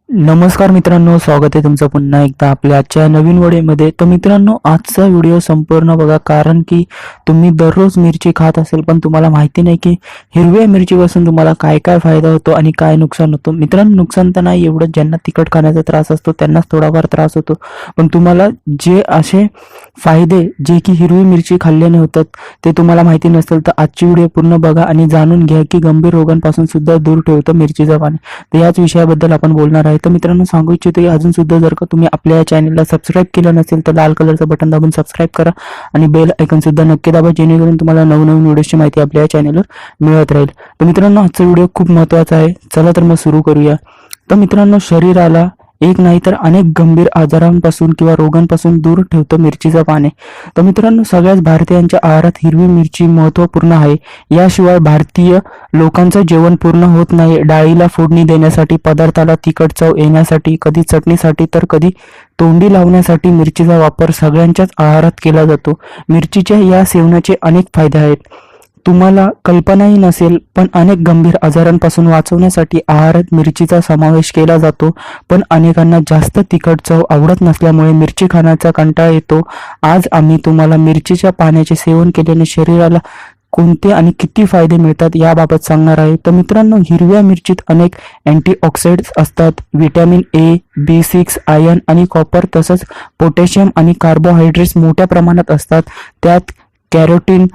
नमस्कार मित्रांनो, स्वागत आहे तुमचं पुन्हा एकदा आपल्या आजच्या नवीन व्हिडिओमध्ये। तर मित्रांनो, आजचा व्हिडिओ संपूर्ण बघा, कारण की तुम्ही दररोज मिरची खात असेल पण तुम्हाला माहिती नाही की हिरव्या मिरचीपासून तुम्हाला काय काय फायदा होतो आणि काय नुकसान होतो। मित्रांनो, नुकसान तर नाही एवढं, ज्यांना तिखट खाण्याचा त्रास असतो त्यांनाच थोडाफार त्रास होतो, पण तुम्हाला जे असे फायदे जे की हिरवी मिरची खाल्ल्याने होतात ते तुम्हाला माहिती नसेल तर आजची व्हिडिओ पूर्ण बघा आणि जाणून घ्या की गंभीर रोगांपासून सुद्धा दूर ठेवतं मिरचीचं पाणी। तर याच विषयाबद्दल आपण बोलणार आहे। तर मित्रांनो, सांगू इच्छितो की अजून सुद्धा जर का तुम्ही आपल्या चॅनलला सबस्क्राईब केलं नसेल तर लाल कलरचं बटन दाबून सबस्क्राईब करा आणि बेल आयकॉन सुद्धा नक्की दाबा, जेणेकरून तुम्हाला नवनवीन व्हिडिओची माहिती आपल्या चॅनलवर मिळत राहील। तर मित्रांनो, आजचा व्हिडिओ खूप महत्त्वाचा आहे, चला तर मग सुरू करूया। तर मित्रांनो, शरीराला एक नाही तर अनेक गंभीर आजारांपासून किंवा रोगांपासून दूर ठेवतं मिरचीचं पाने। तर मित्रांनो, सगळ्याच भारतीयांच्या आहारात हिरवी मिरची महत्त्वपूर्ण आहे। याशिवाय भारतीय लोकांचं जेवण पूर्ण होत नाही। डाळीला फोडणी देण्यासाठी, पदार्थाला तिखट चव येण्यासाठी, कधी चटणीसाठी तर कधी तोंडी लावण्यासाठी मिरचीचा वापर सगळ्यांच्याच आहारात केला जातो। मिरचीच्या या सेवनाचे अनेक फायदे आहेत, तुम्हाला कल्पनाही नसेल, पण अनेक गंभीर आजारांपासून वाचवण्यासाठी आहारात मिरचीचा समावेश केला जातो। पण अनेकांना जास्त तिखट चव आवडत नसल्यामुळे मिरची खाण्याचा कंटाळा येतो। आज आम्ही तुम्हाला मिरचीच्या पाण्याचे सेवन केल्याने शरीराला कोणते आणि किती फायदे मिळतात याबाबत सांगणार आहे। तर मित्रांनो, हिरव्या मिरचीत अनेक अँटीऑक्सिडंट्स असतात। व्हिटॅमिन ए, B6, आयर्न आणि कॉपर, तसंच पोटॅशियम आणि कार्बोहायड्रेट्स मोठ्या प्रमाणात असतात। त्यात कॅरोटीन,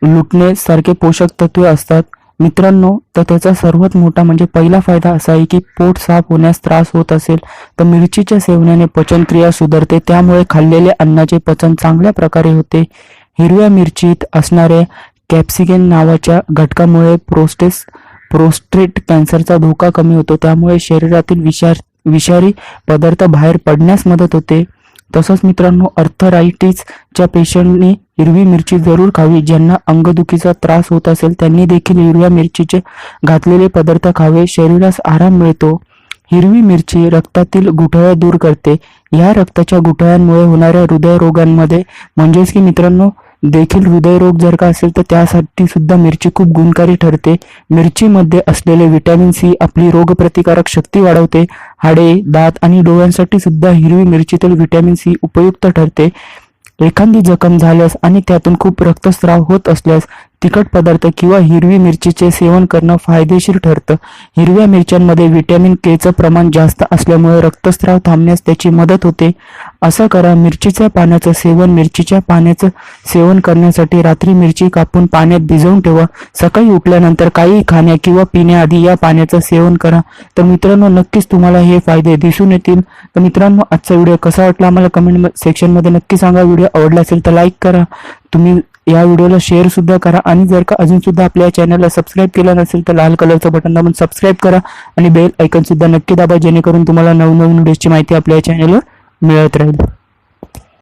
लुटणे सारखे पोषक तत्वे असतात। मित्रांनो, तर त्याचा सर्वात मोठा म्हणजे पहिला फायदा असा आहे की पोट साफ होण्यास त्रास होत असेल तर मिरचीच्या सेवनाने पचनक्रिया सुधारते, त्यामुळे खाल्लेल्या अन्नाचे पचन चांगल्या प्रकारे होते। हिरव्या मिरचीत असणाऱ्या कॅप्सिकन नावाच्या घटकामुळे प्रोस्टेट कॅन्सरचा धोका कमी होतो, त्यामुळे शरीरातील विषारी पदार्थ बाहेर पडण्यास मदत होते। तसंच मित्रांनो, अर्थरायटिसच्या पेशंटनी हिरवी मिरची जरूर खावी। ज्यांना अंगदुखीचा त्रास होत असेल त्यांनी देखील हिरव्या मिरचीचे घातलेले पदार्थ खावे, शरीरास आराम मिळतो। हिरवी मिरची रक्तातील गुठळ्या दूर करते। या रक्ताच्या गुठळ्यांमुळे होणाऱ्या हृदयरोगांमध्ये म्हणजेच की मित्रांनो देखील हृदयरोग जर का असेल तर त्यासाठी सुद्धा मिरची खूप गुणकारी ठरते। मिरचीमध्ये असलेले व्हिटॅमिन सी आपली रोगप्रतिकारक शक्ती वाढवते। हाडे, दात आणि डोळ्यांसाठी सुद्धा हिरवी मिरचीतील व्हिटॅमिन सी उपयुक्त ठरते। एखादी जखम झाल्यास आणि त्यातून खूप रक्तस्राव होत असल्यास तिखट पदार्थ किंवा हिरवी मिरचीचे सेवन करणं फायदेशीर ठरतं। हिरव्या मिरच्यांमध्ये व्हिटॅमिन केचं प्रमाण जास्त असल्यामुळे रक्तस्राव थांबण्यास त्याची मदत होते। असं करा, मिरचीच्या पाण्याचं सेवन। मिरचीच्या पाण्याचं सेवन करण्यासाठी रात्री मिरची कापून पाण्यात भिजवून ठेवा, सकाळी उठल्यानंतर काही खाण्या किंवा पिण्याआधी या पाण्याचं सेवन करा। तर मित्रांनो, नक्कीच तुम्हाला हे फायदे दिसून येतील। तर मित्रांनो, आजचा व्हिडिओ कसा वाटला आम्हाला कमेंट सेक्शनमध्ये नक्की सांगा। व्हिडिओ आवडला असेल तर लाईक करा, तुम्ही या व्हिडिओला शेअर सुद्धा करा आणि जर का अजून सुद्धा आपल्या चॅनलला सबस्क्राईब केलं नसेल तर लाल कलरचं बटन दाबून सबस्क्राईब करा आणि बेल आयकॉन सुद्धा नक्की दाबा, जेणेकरून तुम्हाला नवनवीन व्हिडिओची माहिती आपल्या चॅनलवर मिळत राहील।